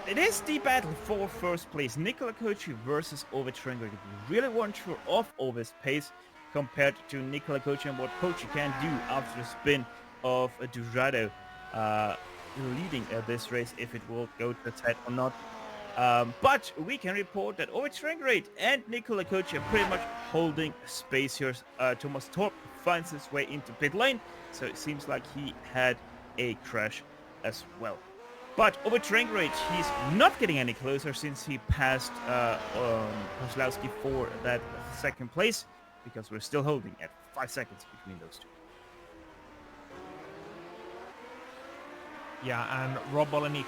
It is the battle for first place. Nikola Kochi versus Ove Trengren. We really weren't sure of Ove's pace compared to Nikola Kochi and what Kochi can do after the spin of Dorado leading this race, if it will go to the head or not. But we can report that Ove Trengren and Nikola Kochi are pretty much holding space here. Thomas Torp finds his way into pit lane, so it seems like he had a crash as well. But Ove Trengren, he's not getting any closer since he passed Kozlowski for that second place, because we're still holding at 5 seconds between those two. Yeah, and Rob Olenek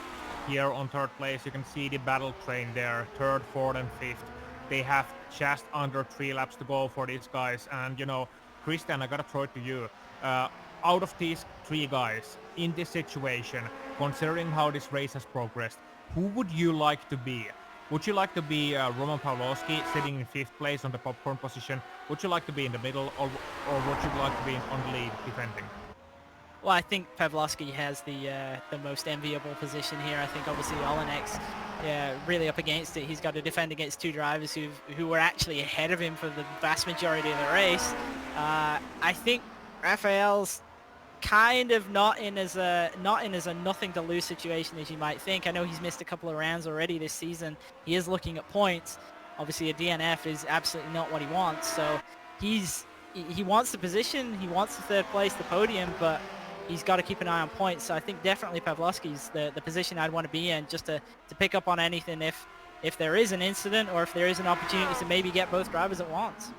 here on third place. You can see the battle train there, third, fourth, and fifth. They have just under 3 laps to go for these guys. And, you know, Christian, I gotta throw it to you. Out of these 3 guys in this situation, considering how this race has progressed, who would you like to be? Would you like to be Roman Pawlowski sitting in 5th place on the popcorn position? Would you like to be in the middle, or would you like to be on the lead defending? Well, I think Pawlowski has the most enviable position here. I think obviously Olenek's really up against it. He's got to defend against 2 drivers who were actually ahead of him for the vast majority of the race. I think Raphael's kind of not in as a nothing to lose situation as you might think. I know he's missed a couple of rounds already this season. He is looking at points. Obviously a DNF is absolutely not what he wants. So he wants the position, he wants the 3rd place, the podium, but he's got to keep an eye on points. So I think definitely Pawlowski's the position I'd want to be in, just to pick up on anything if there is an incident, or if there is an opportunity to maybe get both drivers at once.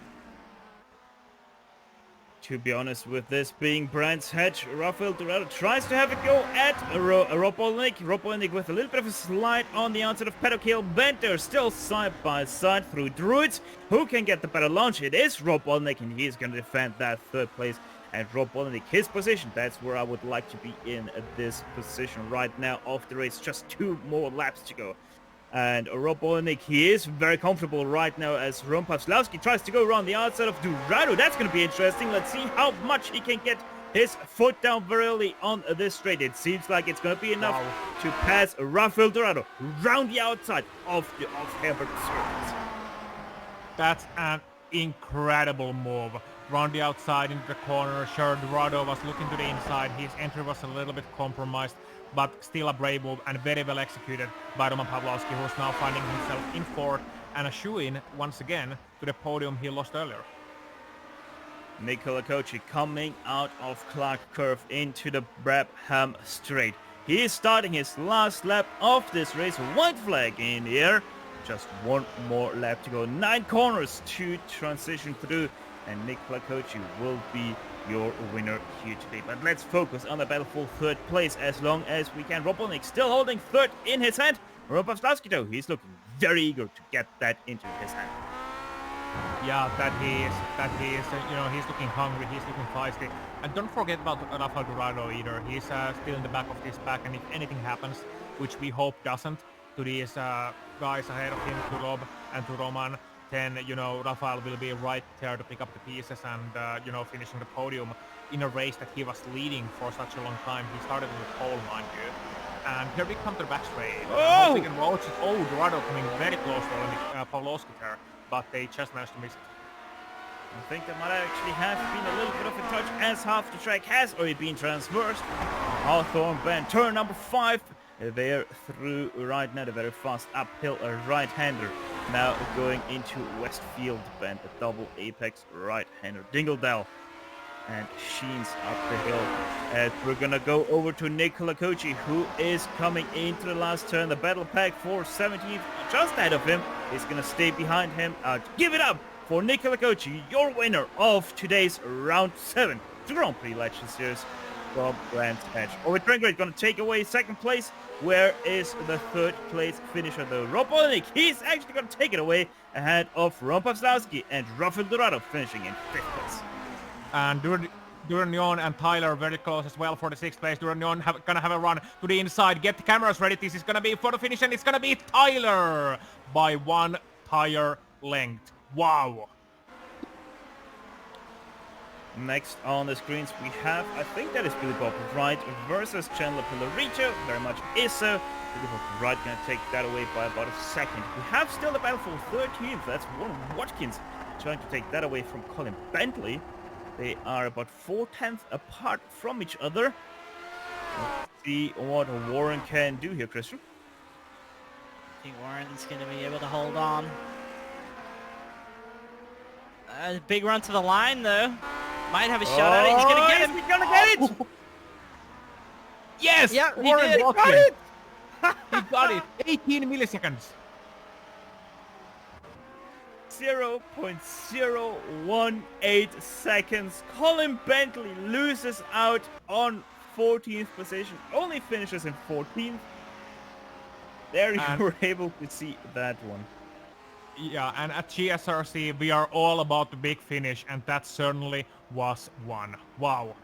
To be honest, with this being Brands Hatch, Rafael Dorado tries to have a go at Rob Olenek. Rob Olenek with a little bit of a slide on the outside of Paddock Hill. Benter still side by side through Druids. Who can get the better launch? It is Rob Olenek, and he's going to defend that 3rd place. And Rob Olenek, his position, that's where I would like to be in this position right now of the race. Just 2 more laps to go. And Rob Olenek, he is very comfortable right now as Roman Pawlowski tries to go around the outside of Dorado. That's going to be interesting. Let's see how much he can get his foot down very early on this straight. It seems like it's going to be enough to pass Rafael Dorado round the outside of the off-hampered surface. That's an incredible move. Round the outside into the corner. Sure, Dorado was looking to the inside. His entry was a little bit compromised, but still a brave move and very well executed by Roman Pawlowski, who's now finding himself in fourth and a shoe-in once again to the podium he lost earlier. Nicola Kochi coming out of Clark Curve into the Brabham Straight. He is starting his last lap of this race. White flag in the air. Just one more lap to go. 9 corners to transition through. And Nicola Kochi will be your winner here today. But let's focus on the battle for third place as long as we can. Rob Olnick still holding third in his hand. Rob Pawlowski though, he's looking very eager to get that into his hand. Yeah, that he is, you know, he's looking hungry, he's looking feisty. And don't forget about Rafael Dorado either. He's still in the back of this pack, and if anything happens, which we hope doesn't, to these guys ahead of him, to Rob and to Roman, then, you know, Rafael will be right there to pick up the pieces and, you know, finishing the podium in a race that he was leading for such a long time. He started in the pole, mind you. And here we come to the back straight. Oh! We can watch it. Oh, Dorado coming very close to Pawlowski there, but they just managed to miss it. I think there might actually have been a little bit of a touch as half the track has already been transversed. Hawthorne Bend, turn number 5. They're through right now, the very fast uphill right-hander. Now going into Westfield Bend, a double apex right-hander. Dingledale and Sheens up the hill. And we're gonna go over to Nicola Kochi, who is coming into the last turn. The battle pack for 17th, just ahead of him, is gonna stay behind him. Give it up for Nicola Kochi, your winner of today's round 7 the Grand Prix Legends Series from Brands Hatch. Orbit Great gonna take away second place. Where is the third place finisher though? Rob Olnick, he's actually gonna take it away ahead of Ron Pawlowski and Rafael Dorado finishing in 5th place. And Durnion and Tyler very close as well for the 6th place. Durnion gonna have a run to the inside. Get the cameras ready. This is gonna be for the finish, and it's gonna be Tyler by 1 tire length. Wow. Next on the screens we have, I think that is Billy Bob Wright versus Chandler Pillarito. Very much is so. Billy Bob Wright gonna take that away by about a second. We have still the battle for 13th. That's Warren Watkins trying to take that away from Colin Bentley. They are about 4/10 apart from each other. Let's see what Warren can do here, Christian. I think Warren's going to be able to hold on. Big run to the line, though. Might have a shot at it. He's going to get him. He's gonna get it! Yes! Yeah, he Warren did. Watkins. Got it! He got it. 18 milliseconds. 0.018 seconds. Colin Bentley loses out on 14th position. Only finishes in 14th. There you were able to see that one. Yeah, and at GSRC we are all about the big finish, and that certainly was one. Wow.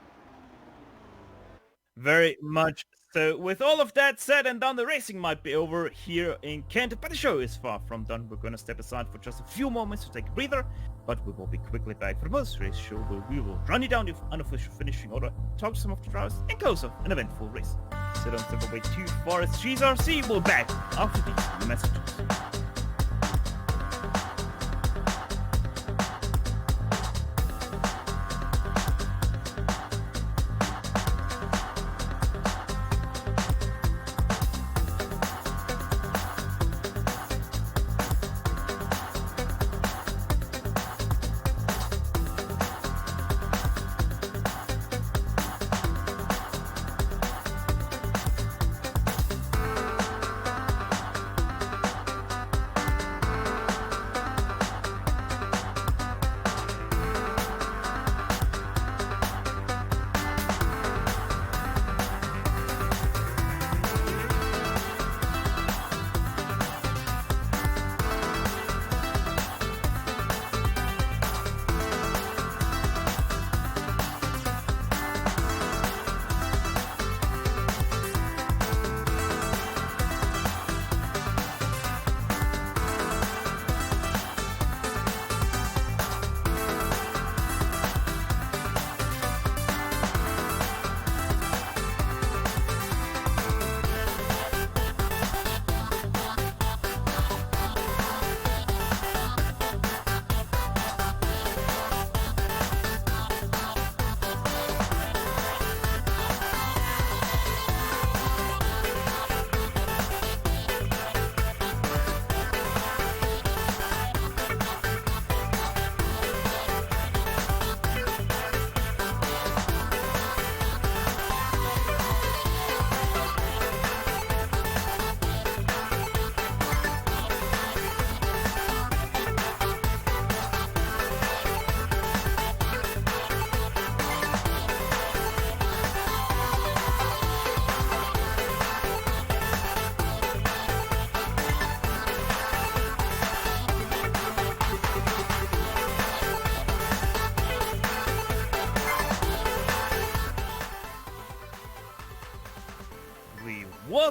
Very much so. With all of that said and done, the racing might be over here in Kent, but the show is far from done. We're gonna step aside for just a few moments to take a breather, but we will be quickly back for the post-race show where we will run you down the unofficial finishing order, talk to some of the drivers, and close off an eventful race. So don't step away too far as GSRC will back after these messages.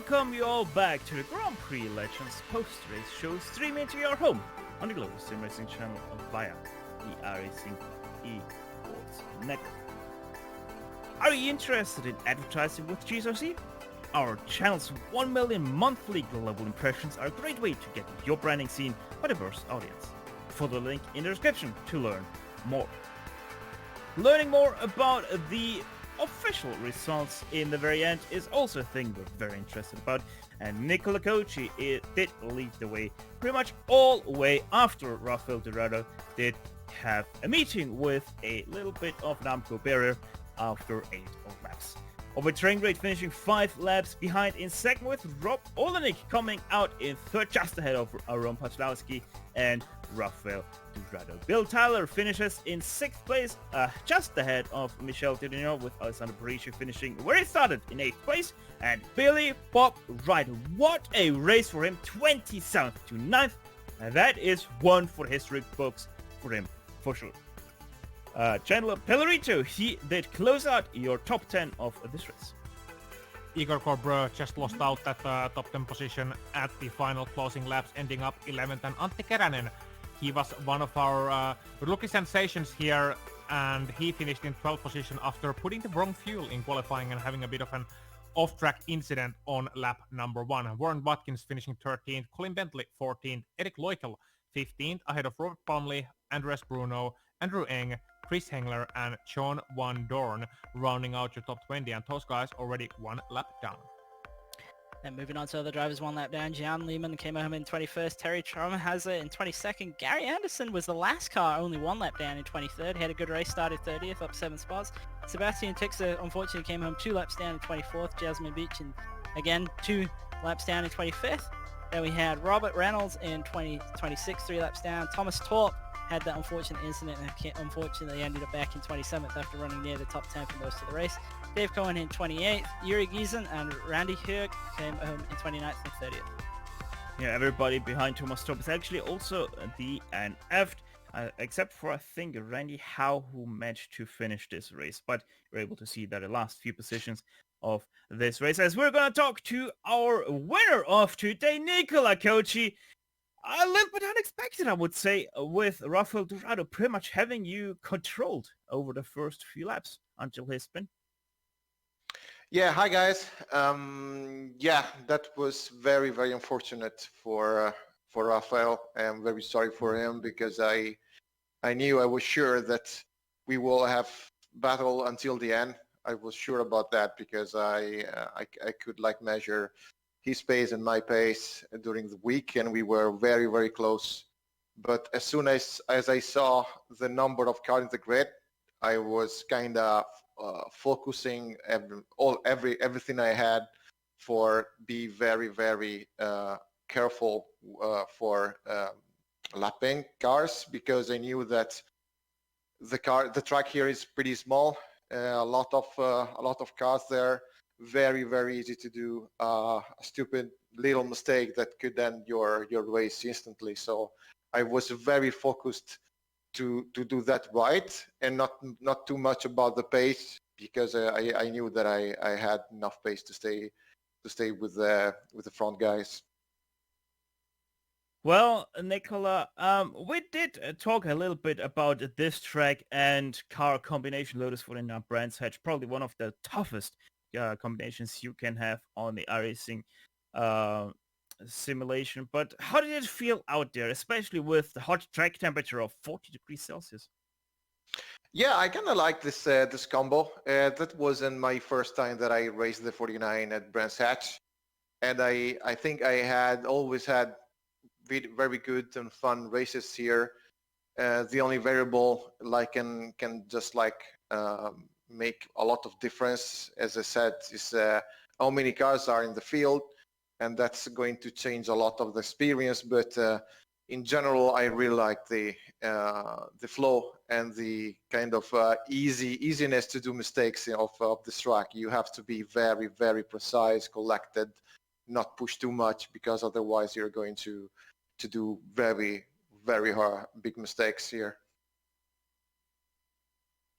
welcome you all back to the Grand Prix Legends post-race show streaming to your home on the Global SimRacing Channel via the iRacing eSports Network. Are you interested in advertising with GSRC? Our channel's 1 million monthly global impressions are a great way to get your branding seen by a diverse audience. Follow the link in the description to learn more. Learning more about the official results in the very end is also a thing we're very interested about, and Nicola Cochi did lead the way pretty much all the way after Rafael Dorado did have a meeting with a little bit of an Namco barrier after 8 laps. Over train rate finishing 5 laps behind in second, with Rob Olenek coming out in third just ahead of Aaron Pachlowski and Rafael Dorado. Bill Tyler finishes in 6th place, just ahead of Michel Dudino, with Alessandro Parisi finishing where he started in 8th place, and Billy Bob Wright. What a race for him, 27th to 9th, and that is one for history books for him, for sure. Chandler Pellerito, he did close out your top 10 of this race. Igor Corbreux just lost out at the top 10 position at the final closing laps, ending up 11th, and Antti Keränen, he was one of our rookie sensations here, and he finished in 12th position after putting the wrong fuel in qualifying and having a bit of an off-track incident on lap number 1. Warren Watkins finishing 13th, Colin Bentley 14th, Eric Leukel 15th, ahead of Robert Plumley, Andreas Bruno, Andrew Eng, Chris Hengler, and Sean Van Dorn rounding out your top 20, and those guys already 1 lap down. And moving on to other drivers 1 lap down, Jan Lehman came home in 21st, Terry Tromhazer in 22nd, Gary Anderson was the last car, only 1 lap down in 23rd, he had a good race, started 30th, up 7 spots. Sebastian Tixer unfortunately came home 2 laps down in 24th, Jasmine Beach, and again 2 laps down in 25th. Then we had Robert Reynolds in 26th, 3 laps down. Thomas Torp had that unfortunate incident and unfortunately ended up back in 27th after running near the top 10 for most of the race. Dave Cohen in 28th, Yuri Giesen and Randy Hurg came home in 29th and 30th. Yeah, everybody behind Thomas Torp is actually also DNF'd, except for I think Randy Howe, who managed to finish this race, but you're able to see that the last few positions of this race, as we're going to talk to our winner of today, Nicola Cochi. A little bit unexpected, I would say, with Rafael Dorado pretty much having you controlled over the first few laps until his spin. Yeah, hi guys. Yeah, that was very, very unfortunate for Rafael. I'm very sorry for him because I was sure that we will have battle until the end. I was sure about that because I could measure his pace and my pace during the week, and we were very, very close. But as soon as I saw the number of cars in the grid, I was kind of focusing everything I had for be very, very careful for lapping cars, because I knew that the track here is pretty small. A lot of cars there. Very, very easy to do a stupid little mistake that could end your race instantly. So I was very focused to do that right, and not too much about the pace, because I knew that I had enough pace to stay with the front guys. Well, Nicola, we did talk a little bit about this track and car combination Lotus 49 Brands Hatch, probably one of the toughest combinations you can have on the iRacing simulation. But how did it feel out there, especially with the hot track temperature of 40 degrees Celsius? Yeah, I kind of like this combo. That wasn't my first time that I raced the 49 at Brands Hatch, and I think I had always had very good and fun races here. The only variable can just make a lot of difference, as I said, is how many cars are in the field, and that's going to change a lot of the experience. But in general, I really like the flow and the kind of easiness to do mistakes of this track. You have to be very, very precise, collected, not push too much, because otherwise you're going to do very, very hard big mistakes here.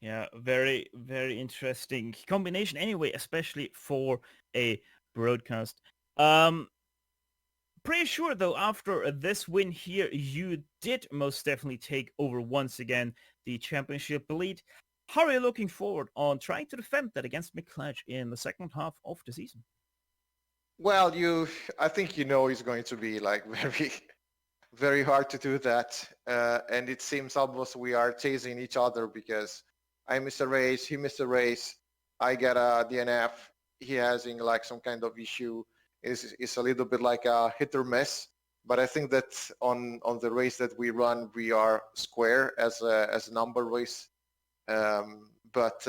Yeah, very, very interesting combination anyway, especially for a broadcast. Pretty sure though, after this win here, you did most definitely take over once again the championship lead. How are you looking forward on trying to defend that against McClatch in the second half of the season? Well, I think it's going to be like very, very hard to do that. And it seems almost we are chasing each other because I miss a race, he missed a race, I get a DNF, he has like some kind of issue. It's a little bit like a hit or miss. But I think that on the race that we run, we are square as a number race. But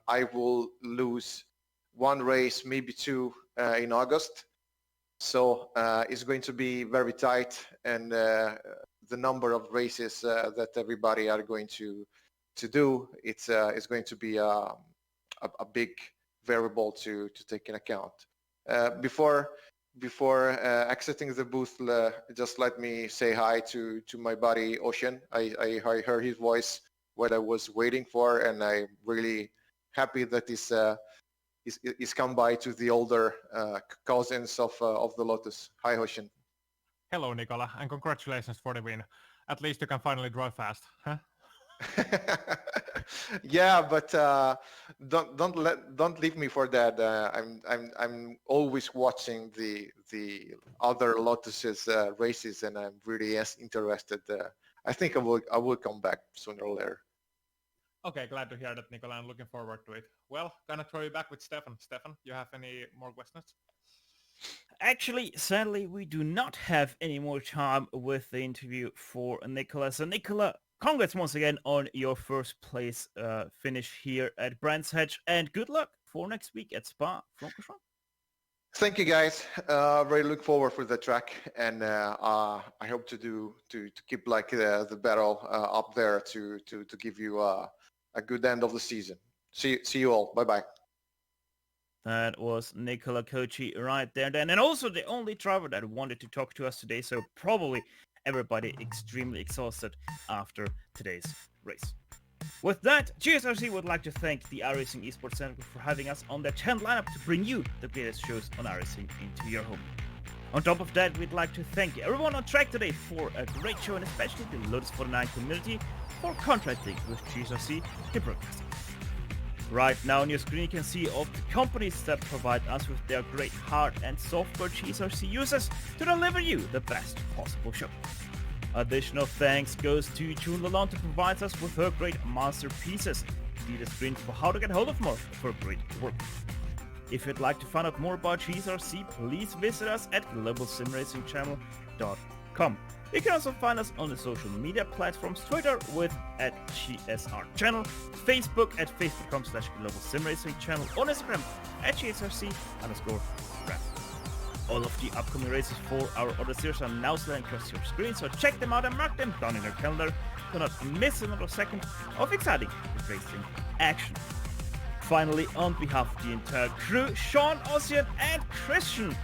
I will lose one race, maybe two in August. So it's going to be very tight, and the number of races that everybody are going to do, it's going to be a big variable to take in account. Before exiting the booth, just let me say hi to my buddy Ocean. I heard his voice what I was waiting for, and I'm really happy that he's come by to the older cousins of the Lotus. Hi, Ocean. Hello, Nicola, and congratulations for the win. At least you can finally drive fast, huh? Yeah, but don't leave me for that. I'm always watching the other Lotus's races, and I'm really interested. I think I will come back sooner or later. Okay, glad to hear that, Nicola. I'm looking forward to it. Well, gonna throw you back with Stefan. Stefan, you have any more questions? Actually, sadly, we do not have any more time with the interview for Nicola. So Nicola, congrats once again on your first place finish here at Brands Hatch, and good luck for next week at Spa-Francorchamps. Thank you, guys. Really look forward for the track, and I hope to keep like the battle up there to give you a good end of the season. See you all. Bye bye. That was Nicola Kochi right there then, and also the only driver that wanted to talk to us today, so probably everybody extremely exhausted after today's race. With that, GSRC would like to thank the iRacing Esports Center for having us on their 10th lineup to bring you the greatest shows on iRacing into your home. On top of that, we'd like to thank everyone on track today for a great show, and especially the Lotus 49 community for contracting with GSRC, the broadcaster. Right now on your screen you can see all the companies that provide us with their great hard and software GSRC uses to deliver you the best possible show. Additional thanks goes to June Lalonde to provide us with her great masterpieces. See the screen for how to get hold of more of her great work. If you'd like to find out more about GSRC, please visit us at globalsimracingchannel.com. You can also find us on the social media platforms, Twitter with @GSR Channel, Facebook at facebook.com/globalsimracingchannel, on Instagram at GSRC_rap. All of the upcoming races for our other series are now sliding across your screen, so check them out and mark them down in your calendar to not miss another second of exciting racing action. Finally, on behalf of the entire crew, Sean, Ossian, and Christian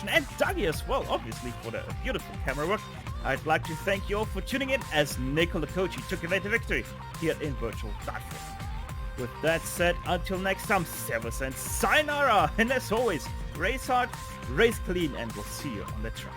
and Dougie as well, obviously, for the beautiful camera work, I'd like to thank you all for tuning in as Nicola Kochi took away the victory here in Virtual Dive. With that said, until next time, servus and sayonara, and as always, race hard, race clean, and we'll see you on the track.